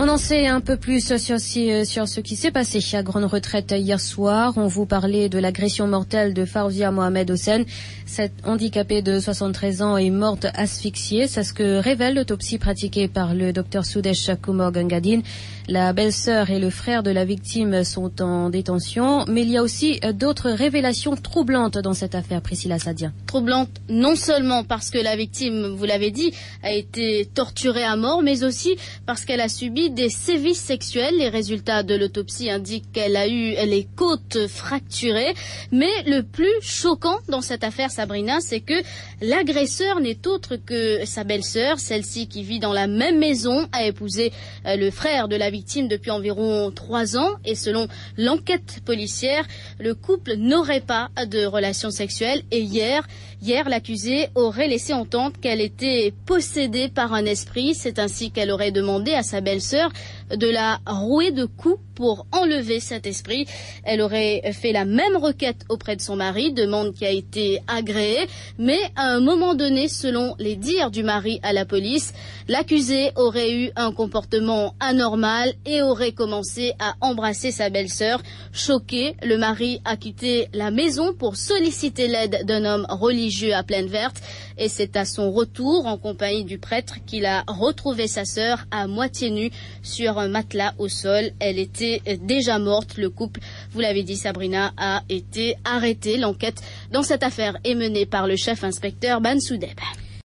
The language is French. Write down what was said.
On en sait un peu plus sur ce qui s'est passé à Grande Retraite hier soir. On vous parlait de l'agression mortelle de Faouzia Mohamed Hossein. Cette handicapée de 73 ans est morte asphyxiée. C'est ce que révèle l'autopsie pratiquée par le docteur Soudesh Kumar Gangadine. La belle-sœur et le frère de la victime sont en détention. Mais il y a aussi d'autres révélations troublantes dans cette affaire, Priscilla Sadia. Troublantes non seulement parce que la victime, vous l'avez dit, a été torturée à mort, mais aussi parce qu'elle a subi des sévices sexuels. Les résultats de l'autopsie indiquent qu'elle a eu les côtes fracturées. Mais le plus choquant dans cette affaire, Sabrina, c'est que l'agresseur n'est autre que sa belle-sœur, celle-ci qui vit dans la même maison, a épousé le frère de la victime depuis environ 3 ans. Et selon l'enquête policière, le couple n'aurait pas de relations sexuelles. Et hier, l'accusée aurait laissé entendre qu'elle était possédée par un esprit. C'est ainsi qu'elle aurait demandé à sa belle-sœur de la rouer de coups pour enlever cet esprit. Elle aurait fait la même requête auprès de son mari, demande qui a été agréée. Mais à un moment donné, selon les dires du mari à la police, l'accusée aurait eu un comportement anormal et aurait commencé à embrasser sa belle-sœur. Choqué, le mari a quitté la maison pour solliciter l'aide d'un homme religieux à Plaine Verte. Et c'est à son retour, en compagnie du prêtre, qu'il a retrouvé sa sœur à moitié nue sur un matelas au sol. Elle était déjà morte. Le couple, vous l'avez dit Sabrina, a été arrêté. L'enquête dans cette affaire est menée par le chef inspecteur Ban Soudeb.